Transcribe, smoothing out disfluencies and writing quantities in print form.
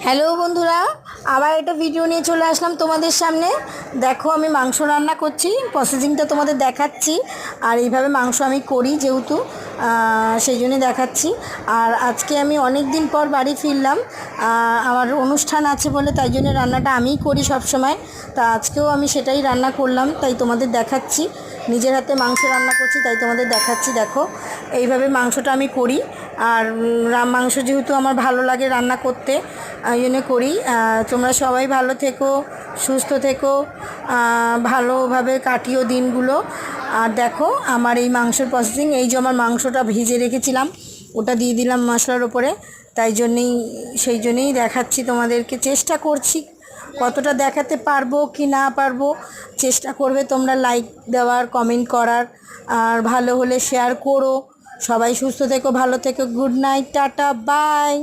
Hello বন্ধুরা, আবার একটা ভিডিও নিয়ে চলে আসলাম তোমাদের সামনে। দেখো, আমি মাংস রান্না করছি, প্রসেসিংটা তোমাদের দেখাচ্ছি। আর এইভাবে মাংস আমি করি যেহেতু, সেই জন্যই দেখাচ্ছি। আর আজকে আমি অনেক দিন পর বাড়ি ফিরলাম, আমার অনুষ্ঠান আছে বলে, তাই জন্য রান্নাটা আমিই করি সব সময়। তা আজকেও আমি সেটাই রান্না করলাম, তাই তোমাদের দেখাচ্ছি। নিজের হাতে মাংস রান্না করছি, তাই তোমাদের দেখাচ্ছি। দেখো, এইভাবে মাংসটা আমি করি। আর মাংস যেহেতু আমার ভালো লাগে রান্না করতে, এই জন্য করি। তোমরা সবাই ভালো থেকো, সুস্থ থেকো, ভালোভাবে কাটিও দিনগুলো। আর দেখো আমার এই মাংসের প্রসেসিং, এই যে আমার মাংসটা ভিজে রেখেছিলাম, ওটা দিয়ে দিলাম মশলার ওপরে। সেই জন্যেই দেখাচ্ছি তোমাদেরকে, চেষ্টা করছি কতটা দেখাতে পারবো কি না পারবো। চেষ্টা করবে তোমরা লাইক দেওয়ার, কমেন্ট করার, আর ভালো হলে শেয়ার করো। সবাই সুস্থ থেকো, ভালো থেকো। Good night, tata, by.